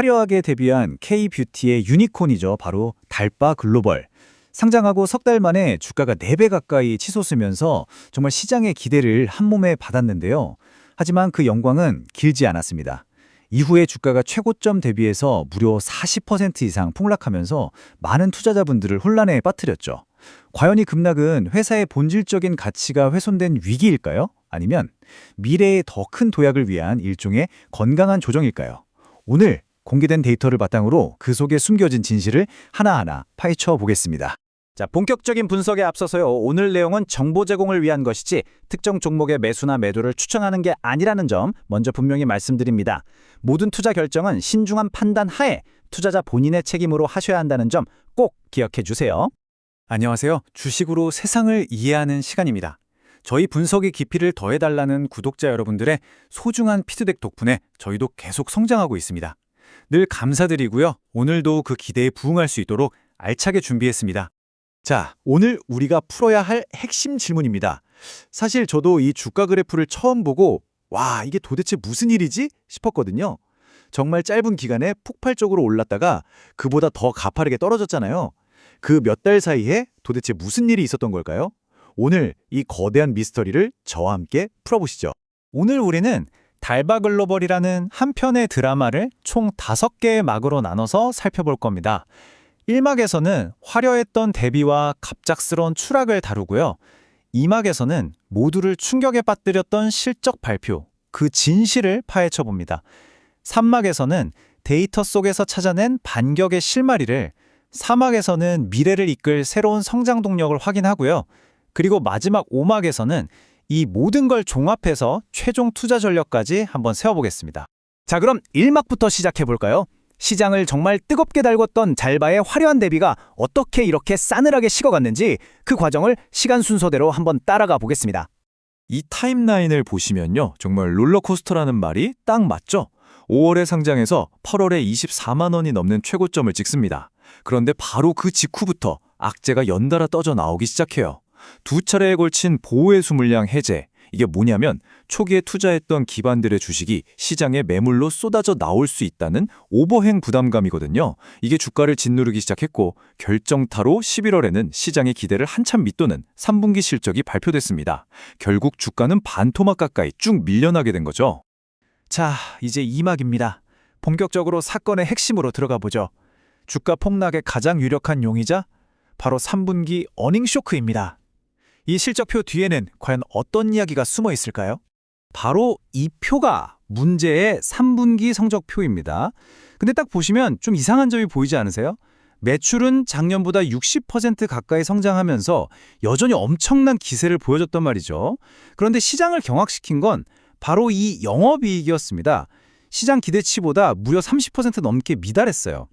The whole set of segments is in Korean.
화려하게 데뷔한 K-뷰티의 유니콘이죠. 바로 달바 글로벌. 상장하고 석 달 만에 주가가 4배 가까이 치솟으면서 정말 시장의 기대를 한몸에 받았는데요. 하지만 그 영광은 길지 않았습니다. 이후에 주가가 최고점 대비해서 무려 40% 이상 폭락하면서 많은 투자자분들을 혼란에 빠뜨렸죠. 과연 이 급락은 회사의 본질적인 가치가 훼손된 위기일까요? 아니면 미래의 더 큰 도약을 위한 일종의 건강한 조정일까요? 오늘 공개된 데이터를 바탕으로 그 속에 숨겨진 진실을 하나하나 파헤쳐 보겠습니다. 자, 본격적인 분석에 앞서서요. 오늘 내용은 정보 제공을 위한 것이지 특정 종목의 매수나 매도를 추천하는 게 아니라는 점 먼저 분명히 말씀드립니다. 모든 투자 결정은 신중한 판단 하에 투자자 본인의 책임으로 하셔야 한다는 점 꼭 기억해 주세요. 안녕하세요. 주식으로 세상을 이해하는 시간입니다. 저희 분석의 깊이를 더해달라는 구독자 여러분들의 소중한 피드백 덕분에 저희도 계속 성장하고 있습니다. 늘 감사드리고요. 오늘도 그 기대에 부응할 수 있도록 알차게 준비했습니다. 자, 오늘 우리가 풀어야 할 핵심 질문입니다. 사실 저도 이 주가 그래프를 처음 보고 와, 이게 도대체 무슨 일이지? 싶었거든요. 정말 짧은 기간에 폭발적으로 올랐다가 그보다 더 가파르게 떨어졌잖아요. 그 몇 달 사이에 도대체 무슨 일이 있었던 걸까요? 오늘 이 거대한 미스터리를 저와 함께 풀어보시죠. 오늘 우리는 달바 글로벌이라는 한 편의 드라마를 총 5개의 막으로 나눠서 살펴볼 겁니다. 1막에서는 화려했던 데뷔와 갑작스러운 추락을 다루고요. 2막에서는 모두를 충격에 빠뜨렸던 실적 발표, 그 진실을 파헤쳐 봅니다. 3막에서는 데이터 속에서 찾아낸 반격의 실마리를, 4막에서는 미래를 이끌 새로운 성장 동력을 확인하고요. 그리고 마지막 5막에서는 이 모든 걸 종합해서 최종 투자 전략까지 한번 세워보겠습니다. 자, 그럼 1막부터 시작해볼까요? 시장을 정말 뜨겁게 달궜던 달바의 화려한 데뷔가 어떻게 이렇게 싸늘하게 식어갔는지 그 과정을 시간 순서대로 한번 따라가 보겠습니다. 이 타임라인을 보시면요. 정말 롤러코스터라는 말이 딱 맞죠? 5월에 상장해서 8월에 24만 원이 넘는 최고점을 찍습니다. 그런데 바로 그 직후부터 악재가 연달아 떠져 나오기 시작해요. 2차례에 걸친 보호회수 물량 해제. 이게 뭐냐면 초기에 투자했던 기반들의 주식이 시장에 매물로 쏟아져 나올 수 있다는 오버행 부담감이거든요. 이게 주가를 짓누르기 시작했고 결정타로 11월에는 시장의 기대를 한참 밑도는 3분기 실적이 발표됐습니다. 결국 주가는 반토막 가까이 쭉 밀려나게 된 거죠. 자, 이제 2막입니다. 본격적으로 사건의 핵심으로 들어가 보죠. 주가 폭락의 가장 유력한 용의자, 바로 3분기 어닝 쇼크입니다. 이 실적표 뒤에는 과연 어떤 이야기가 숨어 있을까요? 바로 이 표가 문제의 3분기 성적표입니다. 근데 딱 보시면 좀 이상한 점이 보이지 않으세요? 매출은 작년보다 60% 가까이 성장하면서 여전히 엄청난 기세를 보여줬단 말이죠. 그런데 시장을 경악시킨 건 바로 이 영업이익이었습니다. 시장 기대치보다 무려 30% 넘게 미달했어요.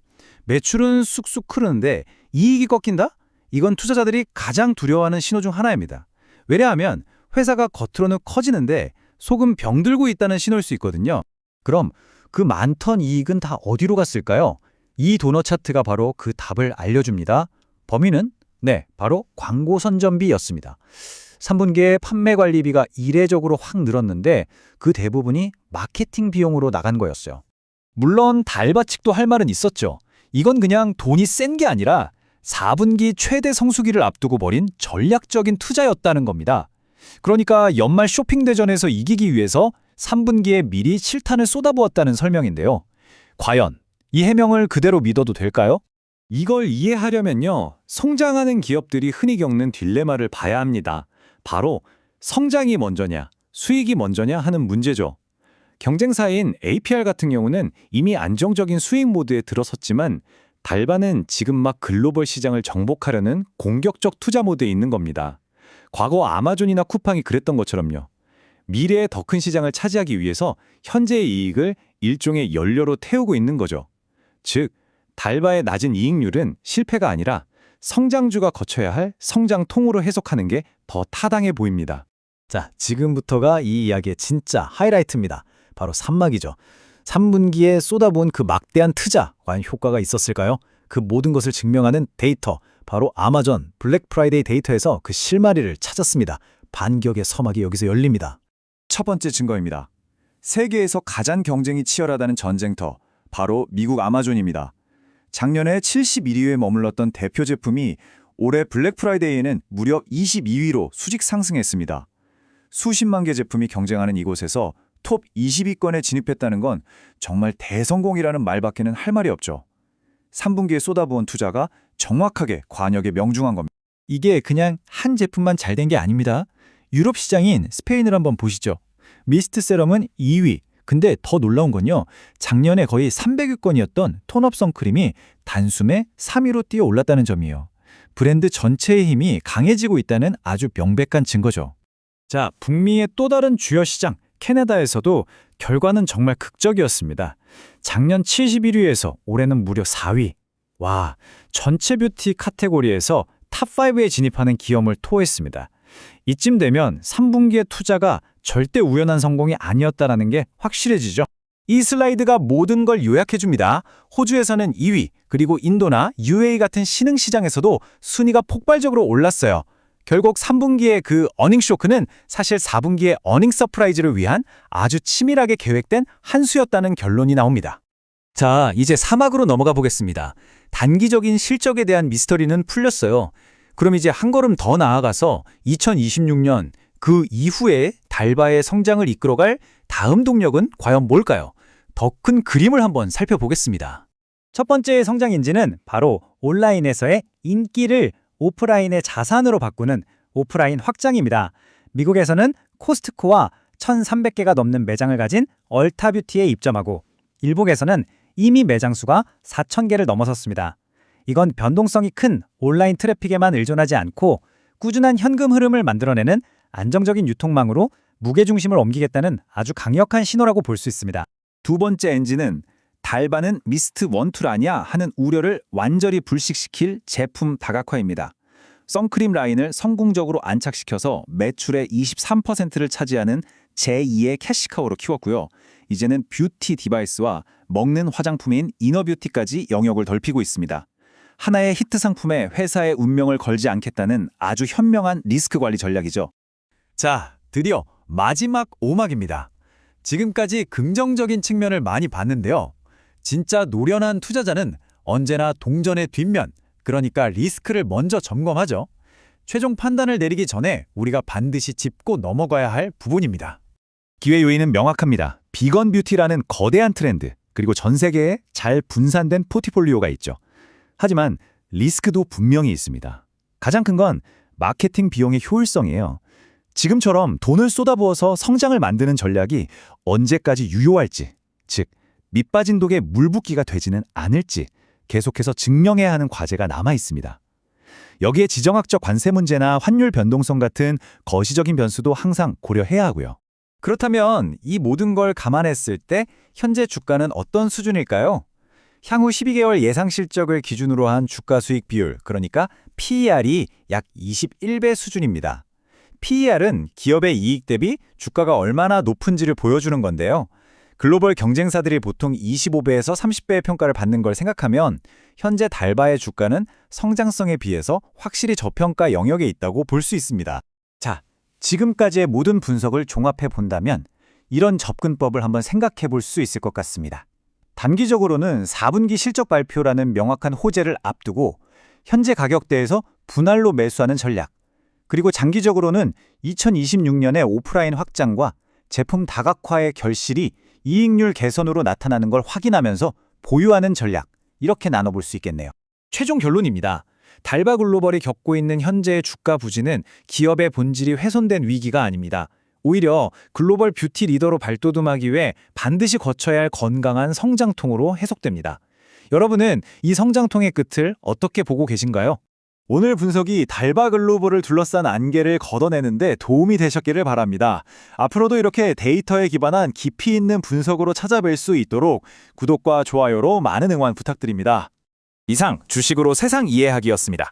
매출은 쑥쑥 흐르는데 이익이 꺾인다? 이건 투자자들이 가장 두려워하는 신호 중 하나입니다. 왜냐하면 회사가 겉으로는 커지는데 속은 병들고 있다는 신호일 수 있거든요. 그럼 그 많던 이익은 다 어디로 갔을까요? 이 도넛 차트가 바로 그 답을 알려줍니다. 범인은 바로 광고 선전비였습니다. 3분기에 판매 관리비가 이례적으로 확 늘었는데 그 대부분이 마케팅 비용으로 나간 거였어요. 물론 달바 측도 할 말은 있었죠. 이건 그냥 돈이 센 게 아니라 4분기 최대 성수기를 앞두고 벌인 전략적인 투자였다는 겁니다. 그러니까 연말 쇼핑 대전에서 이기기 위해서 3분기에 미리 실탄을 쏟아부었다는 설명인데요. 과연 이 해명을 그대로 믿어도 될까요? 이걸 이해하려면요. 성장하는 기업들이 흔히 겪는 딜레마를 봐야 합니다. 바로 성장이 먼저냐, 수익이 먼저냐 하는 문제죠. 경쟁사인 APR 같은 경우는 이미 안정적인 수익 모드에 들어섰지만 달바는 지금 막 글로벌 시장을 정복하려는 공격적 투자 모드에 있는 겁니다. 과거 아마존이나 쿠팡이 그랬던 것처럼요. 미래의 더 큰 시장을 차지하기 위해서 현재의 이익을 일종의 연료로 태우고 있는 거죠. 즉, 달바의 낮은 이익률은 실패가 아니라 성장주가 거쳐야 할 성장통으로 해석하는 게 더 타당해 보입니다. 자, 지금부터가 이 이야기의 진짜 하이라이트입니다. 바로 3막이죠. 3분기에 쏟아부은 그 막대한 투자, 과연 효과가 있었을까요? 그 모든 것을 증명하는 데이터, 바로 아마존 블랙 프라이데이 데이터에서 그 실마리를 찾았습니다. 반격의 서막이 여기서 열립니다. 첫 번째 증거입니다. 세계에서 가장 경쟁이 치열하다는 전쟁터, 바로 미국 아마존입니다. 작년에 71위에 머물렀던 대표 제품이 올해 블랙 프라이데이에는 무려 22위로 수직 상승했습니다. 수십만 개 제품이 경쟁하는 이곳에서 톱 20위권에 진입했다는 건 정말 대성공이라는 말밖에는 할 말이 없죠. 3분기에 쏟아부은 투자가 정확하게 관역에 명중한 겁니다. 이게 그냥 한 제품만 잘 된 게 아닙니다. 유럽 시장인 스페인을 한번 보시죠. 미스트 세럼은 2위. 근데 더 놀라운 건요. 작년에 거의 300위권이었던 톤업 선크림이 단숨에 3위로 뛰어 올랐다는 점이에요. 브랜드 전체의 힘이 강해지고 있다는 아주 명백한 증거죠. 자, 북미의 또 다른 주요 시장, 캐나다에서도 결과는 정말 극적이었습니다. 작년 71위에서 올해는 무려 4위. 와, 전체 뷰티 카테고리에서 탑5에 진입하는 기염을 토했습니다. 이쯤 되면 3분기의 투자가 절대 우연한 성공이 아니었다는 게 확실해지죠. 이 슬라이드가 모든 걸 요약해줍니다. 호주에서는 2위, 그리고 인도나 UAE 같은 신흥시장에서도 순위가 폭발적으로 올랐어요. 결국 3분기의 그 어닝 쇼크는 사실 4분기의 어닝 서프라이즈를 위한 아주 치밀하게 계획된 한 수였다는 결론이 나옵니다. 자, 이제 사막으로 넘어가 보겠습니다. 단기적인 실적에 대한 미스터리는 풀렸어요. 그럼 이제 한 걸음 더 나아가서 2026년 그 이후에 달바의 성장을 이끌어갈 다음 동력은 과연 뭘까요? 더 큰 그림을 한번 살펴보겠습니다. 첫 번째 성장 인지는 바로 온라인에서의 인기를 오프라인의 자산으로 바꾸는 오프라인 확장입니다. 미국에서는 코스트코와 1,300개가 넘는 매장을 가진 얼타뷰티에 입점하고 일본에서는 이미 매장 수가 4,000개를 넘어섰습니다. 이건 변동성이 큰 온라인 트래픽에만 의존하지 않고 꾸준한 현금 흐름을 만들어내는 안정적인 유통망으로 무게중심을 옮기겠다는 아주 강력한 신호라고 볼 수 있습니다. 두 번째 엔진은 달바는 미스트 원툴 아니야 하는 우려를 완전히 불식시킬 제품 다각화입니다. 선크림 라인을 성공적으로 안착시켜서 매출의 23%를 차지하는 제2의 캐시카우로 키웠고요. 이제는 뷰티 디바이스와 먹는 화장품인 이너뷰티까지 영역을 넓히고 있습니다. 하나의 히트 상품에 회사의 운명을 걸지 않겠다는 아주 현명한 리스크 관리 전략이죠. 자, 드디어 마지막 오막입니다. 지금까지 긍정적인 측면을 많이 봤는데요. 진짜 노련한 투자자는 언제나 동전의 뒷면, 그러니까 리스크를 먼저 점검하죠. 최종 판단을 내리기 전에 우리가 반드시 짚고 넘어가야 할 부분입니다. 기회 요인은 명확합니다. 비건 뷰티라는 거대한 트렌드, 그리고 전 세계에 잘 분산된 포트폴리오가 있죠. 하지만 리스크도 분명히 있습니다. 가장 큰 건 마케팅 비용의 효율성이에요. 지금처럼 돈을 쏟아부어서 성장을 만드는 전략이 언제까지 유효할지, 즉 밑빠진 독에 물 붓기가 되지는 않을지 계속해서 증명해야 하는 과제가 남아 있습니다. 여기에 지정학적 관세 문제나 환율 변동성 같은 거시적인 변수도 항상 고려해야 하고요. 그렇다면 이 모든 걸 감안했을 때 현재 주가는 어떤 수준일까요? 향후 12개월 예상 실적을 기준으로 한 주가 수익 비율, 그러니까 PER이 약 21배 수준입니다. PER은 기업의 이익 대비 주가가 얼마나 높은지를 보여주는 건데요. 글로벌 경쟁사들이 보통 25배에서 30배의 평가를 받는 걸 생각하면 현재 달바의 주가는 성장성에 비해서 확실히 저평가 영역에 있다고 볼 수 있습니다. 자, 지금까지의 모든 분석을 종합해 본다면 이런 접근법을 한번 생각해 볼 수 있을 것 같습니다. 단기적으로는 4분기 실적 발표라는 명확한 호재를 앞두고 현재 가격대에서 분할로 매수하는 전략, 그리고 장기적으로는 2026년의 오프라인 확장과 제품 다각화의 결실이 이익률 개선으로 나타나는 걸 확인하면서 보유하는 전략, 이렇게 나눠볼 수 있겠네요. 최종 결론입니다. 달바 글로벌이 겪고 있는 현재의 주가 부진은 기업의 본질이 훼손된 위기가 아닙니다. 오히려 글로벌 뷰티 리더로 발돋움하기 위해 반드시 거쳐야 할 건강한 성장통으로 해석됩니다. 여러분은 이 성장통의 끝을 어떻게 보고 계신가요? 오늘 분석이 달바 글로벌을 둘러싼 안개를 걷어내는데 도움이 되셨기를 바랍니다. 앞으로도 이렇게 데이터에 기반한 깊이 있는 분석으로 찾아뵐 수 있도록 구독과 좋아요로 많은 응원 부탁드립니다. 이상 주식으로 세상 이해하기였습니다.